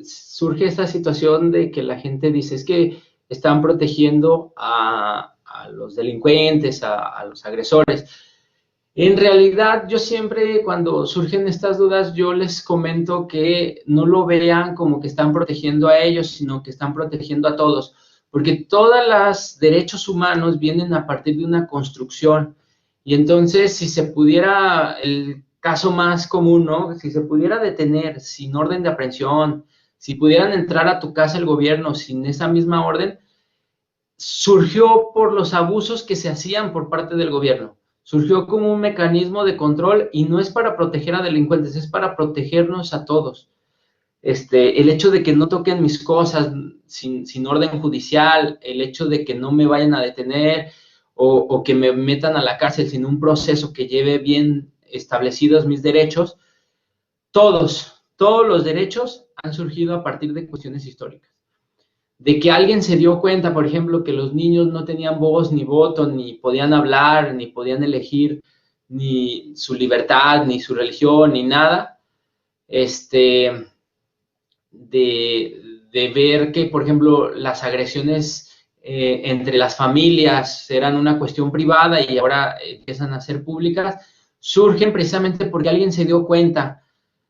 surge esta situación de que la gente dice, es que están protegiendo a los delincuentes, a los agresores. En realidad, yo siempre, cuando surgen estas dudas, yo les comento que no lo vean como que están protegiendo a ellos, sino que están protegiendo a todos, porque todos los derechos humanos vienen a partir de una construcción. Y entonces, si se pudiera, el caso más común, ¿no? Si se pudiera detener sin orden de aprehensión, si pudieran entrar a tu casa el gobierno sin esa misma orden, surgió por los abusos que se hacían por parte del gobierno. Surgió como un mecanismo de control y no es para proteger a delincuentes, es para protegernos a todos. El hecho de que no toquen mis cosas sin orden judicial, el hecho de que no me vayan a detener o que me metan a la cárcel sin un proceso que lleve bien establecidos mis derechos, todos los derechos han surgido a partir de cuestiones históricas. De que alguien se dio cuenta, por ejemplo, que los niños no tenían voz ni voto, ni podían hablar, ni podían elegir ni su libertad, ni su religión, ni nada, de ver que, por ejemplo, las agresiones entre las familias eran una cuestión privada y ahora empiezan a ser públicas, surgen precisamente porque alguien se dio cuenta.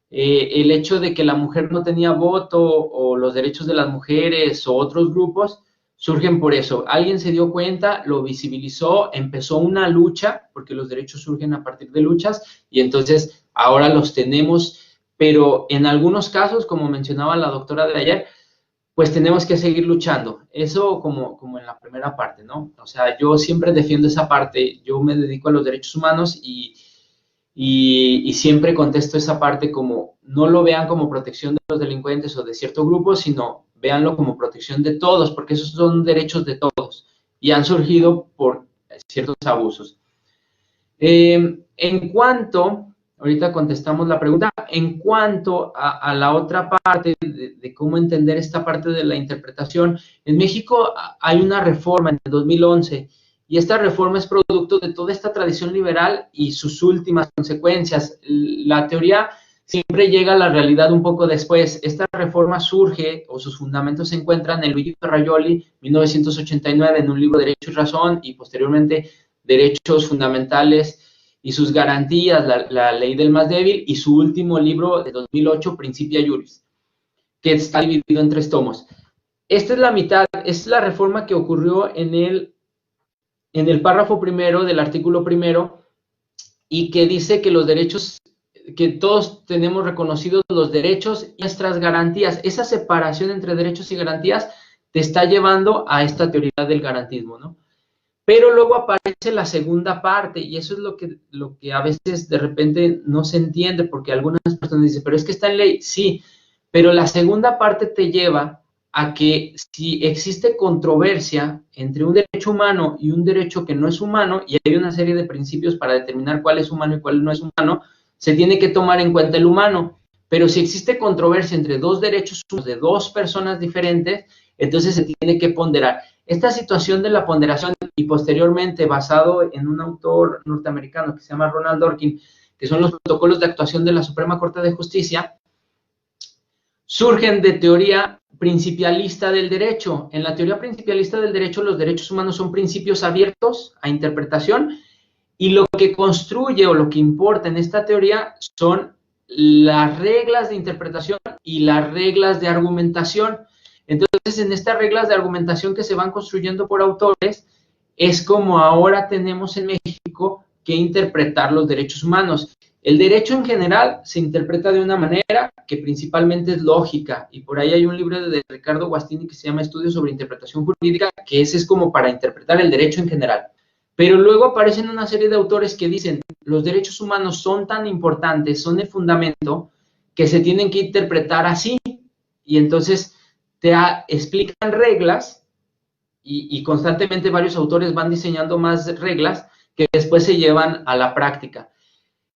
El hecho de que la mujer no tenía voto o los derechos de las mujeres o otros grupos surgen por eso. Alguien se dio cuenta, lo visibilizó, empezó una lucha, porque los derechos surgen a partir de luchas, y entonces ahora los tenemos, pero en algunos casos, como mencionaba la doctora de ayer, pues tenemos que seguir luchando. Eso como en la primera parte, ¿no? O sea, yo siempre defiendo esa parte, yo me dedico a los derechos humanos y siempre contesto esa parte como, no lo vean como protección de los delincuentes o de cierto grupo, sino véanlo como protección de todos, porque esos son derechos de todos y han surgido por ciertos abusos. En cuanto, ahorita contestamos la pregunta, en cuanto a la otra parte de cómo entender esta parte de la interpretación, en México hay una reforma en el 2011 y esta reforma es producto de toda esta tradición liberal y sus últimas consecuencias. La teoría siempre llega a la realidad un poco después. Esta reforma surge, o sus fundamentos se encuentran en Luigi Ferrajoli, 1989, en un libro Derecho y Razón, y posteriormente Derechos Fundamentales y sus garantías, la ley del más débil, y su último libro de 2008, Principia Juris, que está dividido en 3 tomos. Esta es la mitad, es la reforma que ocurrió en el párrafo primero del artículo primero y que dice que los derechos, que todos tenemos reconocidos los derechos y nuestras garantías. Esa separación entre derechos y garantías te está llevando a esta teoría del garantismo, ¿no? Pero luego aparece la segunda parte y eso es lo que a veces de repente no se entiende porque algunas personas dicen, pero es que está en ley, sí, pero la segunda parte te lleva a que si existe controversia entre un derecho humano y un derecho que no es humano, y hay una serie de principios para determinar cuál es humano y cuál no es humano, se tiene que tomar en cuenta el humano. Pero si existe controversia entre 2 derechos de 2 personas diferentes, entonces se tiene que ponderar. Esta situación de la ponderación y posteriormente basado en un autor norteamericano que se llama Ronald Dworkin, que son los protocolos de actuación de la Suprema Corte de Justicia, surgen de teoría principialista del derecho. En la teoría principialista del derecho, los derechos humanos son principios abiertos a interpretación y lo que construye o lo que importa en esta teoría son las reglas de interpretación y las reglas de argumentación. Entonces, en estas reglas de argumentación que se van construyendo por autores, es como ahora tenemos en México que interpretar los derechos humanos. El derecho en general se interpreta de una manera que principalmente es lógica, y por ahí hay un libro de Ricardo Guastini que se llama Estudios sobre Interpretación Jurídica, que ese es como para interpretar el derecho en general. Pero luego aparecen una serie de autores que dicen, los derechos humanos son tan importantes, son el fundamento, que se tienen que interpretar así, y entonces te explican reglas, y constantemente varios autores van diseñando más reglas que después se llevan a la práctica.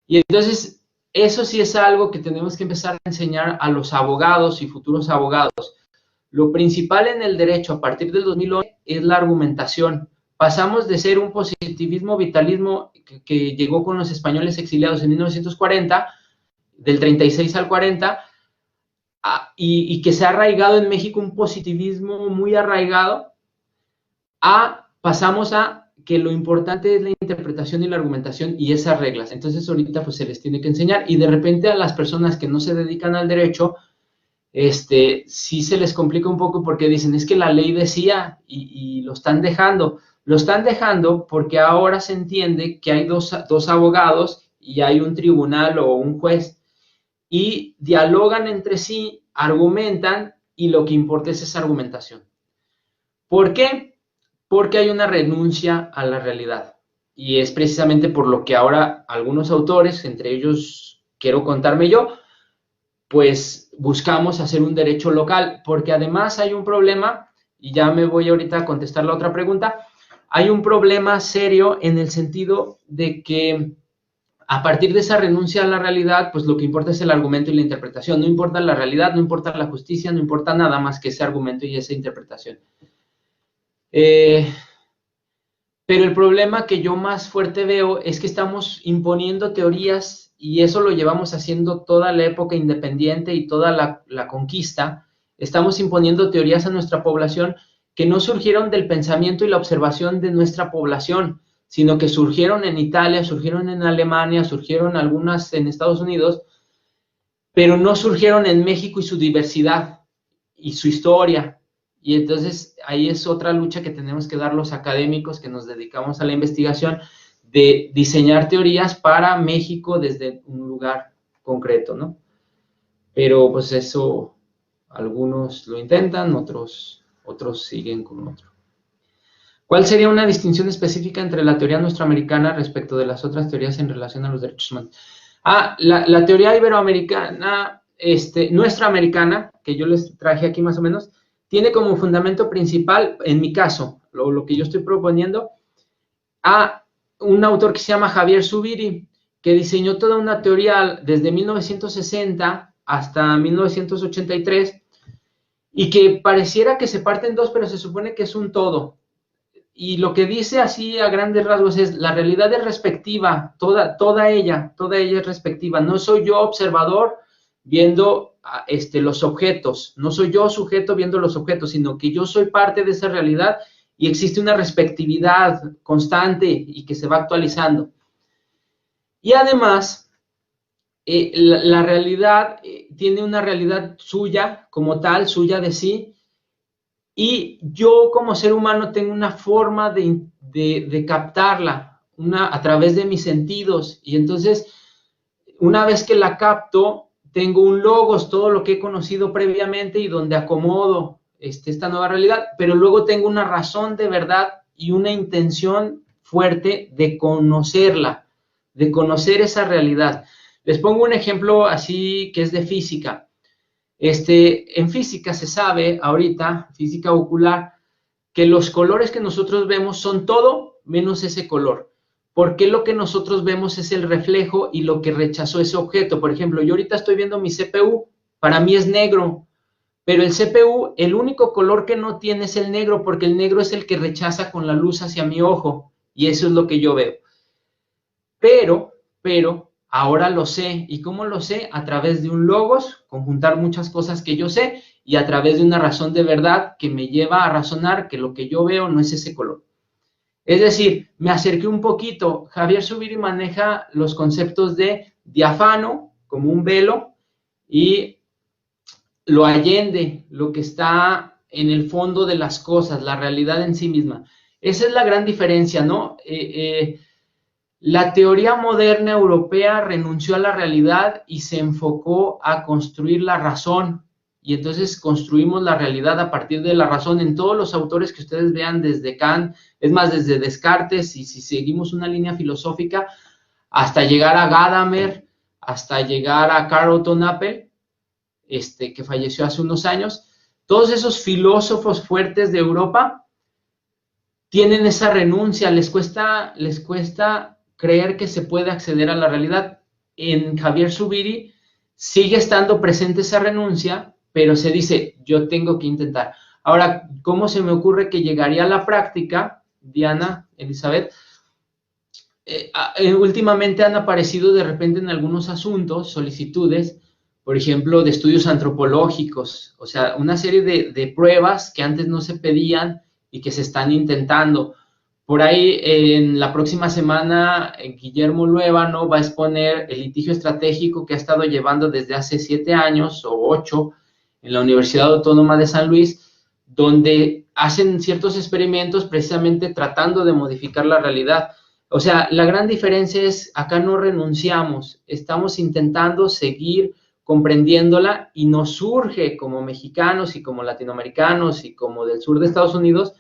Y entonces, eso sí es algo que tenemos que empezar a enseñar a los abogados y futuros abogados. Lo principal en el derecho a partir del 2011 es la argumentación. Pasamos de ser un positivismo vitalismo que llegó con los españoles exiliados en 1940, del 36 al 40, y que se ha arraigado en México un positivismo muy arraigado, pasamos a que lo importante es la interpretación y la argumentación y esas reglas. Entonces ahorita pues se les tiene que enseñar, y de repente a las personas que no se dedican al derecho, sí se les complica un poco porque dicen, es que la ley decía y lo están dejando. Lo están dejando porque ahora se entiende que hay dos abogados y hay un tribunal o un juez y dialogan entre sí, argumentan y lo que importa es esa argumentación. ¿Por qué? Porque hay una renuncia a la realidad. Y es precisamente por lo que ahora algunos autores, entre ellos quiero contarme yo, pues buscamos hacer un derecho local, porque además hay un problema, y ya me voy ahorita a contestar la otra pregunta, hay un problema serio en el sentido de que a partir de esa renuncia a la realidad, pues lo que importa es el argumento y la interpretación. No importa la realidad, no importa la justicia, no importa nada más que ese argumento y esa interpretación. Pero el problema que yo más fuerte veo es que estamos imponiendo teorías, y eso lo llevamos haciendo toda la época independiente y toda la conquista. Estamos imponiendo teorías a nuestra población que no surgieron del pensamiento y la observación de nuestra población, sino que surgieron en Italia, surgieron en Alemania, surgieron algunas en Estados Unidos, pero no surgieron en México y su diversidad y su historia. Y entonces ahí es otra lucha que tenemos que dar los académicos que nos dedicamos a la investigación, de diseñar teorías para México desde un lugar concreto, ¿no? Pero pues eso, algunos lo intentan, otros siguen con otro. ¿Cuál sería una distinción específica entre la teoría nuestroamericana respecto de las otras teorías en relación a los derechos humanos? La teoría iberoamericana, nuestroamericana, que yo les traje aquí más o menos, tiene como fundamento principal, en mi caso, lo que yo estoy proponiendo, a un autor que se llama Javier Zubiri, que diseñó toda una teoría desde 1960 hasta 1983, y que pareciera que se parte en dos, pero se supone que es un todo. Y lo que dice así a grandes rasgos es, la realidad es respectiva, toda ella es respectiva. No soy yo observador viendo los objetos, no soy yo sujeto viendo los objetos, sino que yo soy parte de esa realidad y existe una respectividad constante y que se va actualizando. Y además, la realidad tiene una realidad suya como tal, suya de sí, y yo como ser humano tengo una forma de captarla a través de mis sentidos, y entonces una vez que la capto, tengo un logos, todo lo que he conocido previamente y donde acomodo esta nueva realidad, pero luego tengo una razón de verdad y una intención fuerte de conocerla, de conocer esa realidad. Les pongo un ejemplo así que es de física. En física se sabe ahorita, física ocular, que los colores que nosotros vemos son todo menos ese color. Porque lo que nosotros vemos es el reflejo y lo que rechazó ese objeto. Por ejemplo, yo ahorita estoy viendo mi CPU, para mí es negro, Pero el CPU, el único color que no tiene es el negro, porque el negro es el que rechaza con la luz hacia mi ojo, y eso es lo que yo veo. Pero, ahora lo sé. ¿Y cómo lo sé? A través de un logos, conjuntar muchas cosas que yo sé, y a través de una razón de verdad que me lleva a razonar que lo que yo veo no es ese color. Es decir, me acerqué un poquito. Javier Zubiri maneja los conceptos de diáfano, como un velo, y lo allende, lo que está en el fondo de las cosas, la realidad en sí misma. Esa es la gran diferencia, ¿no? La teoría moderna europea renunció a la realidad y se enfocó a construir la razón. Y entonces construimos la realidad a partir de la razón en todos los autores que ustedes vean, desde Kant, es más, desde Descartes, y si seguimos una línea filosófica, hasta llegar a Gadamer, hasta llegar a Karl Otto Appel, que falleció hace unos años. Todos esos filósofos fuertes de Europa tienen esa renuncia, les cuesta creer que se puede acceder a la realidad. En Javier Zubiri sigue estando presente esa renuncia, pero se dice, yo tengo que intentar. Ahora, ¿cómo se me ocurre que llegaría a la práctica, Diana, Elizabeth? Últimamente han aparecido de repente en algunos asuntos, solicitudes, por ejemplo, de estudios antropológicos, o sea, una serie de pruebas que antes no se pedían y que se están intentando. Por ahí, en la próxima semana, Guillermo Luevano va a exponer el litigio estratégico que ha estado llevando desde hace 7 años o 8 en la Universidad Autónoma de San Luis, donde hacen ciertos experimentos precisamente tratando de modificar la realidad. O sea, la gran diferencia es, acá no renunciamos, estamos intentando seguir comprendiéndola y nos surge como mexicanos y como latinoamericanos y como del sur de Estados Unidos,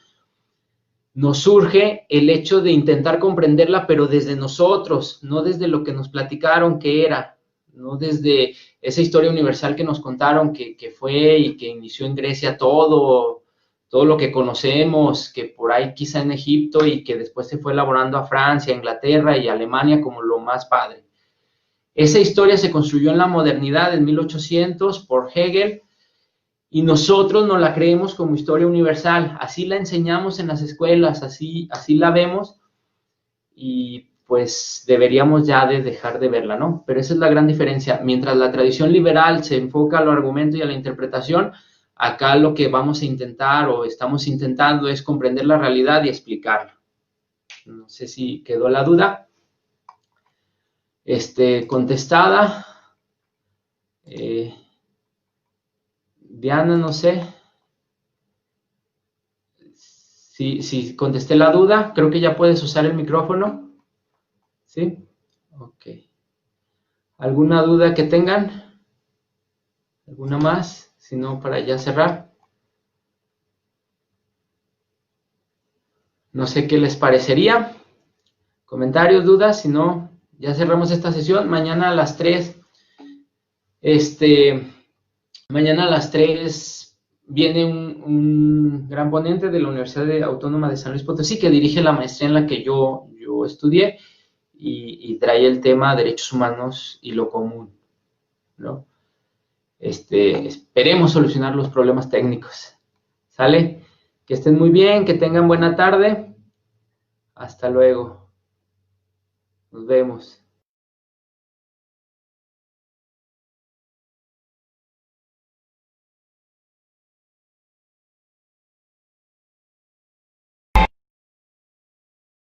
nos surge el hecho de intentar comprenderla, pero desde nosotros, no desde lo que nos platicaron que era, no desde esa historia universal que nos contaron que fue y que inició en Grecia todo lo que conocemos, que por ahí quizá en Egipto y que después se fue elaborando a Francia, Inglaterra y Alemania como lo más padre. Esa historia se construyó en la modernidad en 1800 por Hegel, y nosotros nos la creemos como historia universal, así la enseñamos en las escuelas, así la vemos, y pues deberíamos ya de dejar de verla, ¿no? Pero esa es la gran diferencia. Mientras la tradición liberal se enfoca al argumento y a la interpretación, acá lo que vamos a intentar o estamos intentando es comprender la realidad y explicarla. No sé si quedó la duda. Contestada. Diana, no sé. Si contesté la duda, creo que ya puedes usar el micrófono. ¿Sí? Ok. ¿Alguna duda que tengan? ¿Alguna más? Si no, para ya cerrar. No sé qué les parecería. Comentarios, dudas, si no, ya cerramos esta sesión. Mañana a las 3. Mañana a las 3 viene un gran ponente de la Universidad Autónoma de San Luis Potosí que dirige la maestría en la que yo estudié y trae el tema derechos humanos y lo común, ¿no? Esperemos solucionar los problemas técnicos. ¿Sale? Que estén muy bien, que tengan buena tarde. Hasta luego. Nos vemos.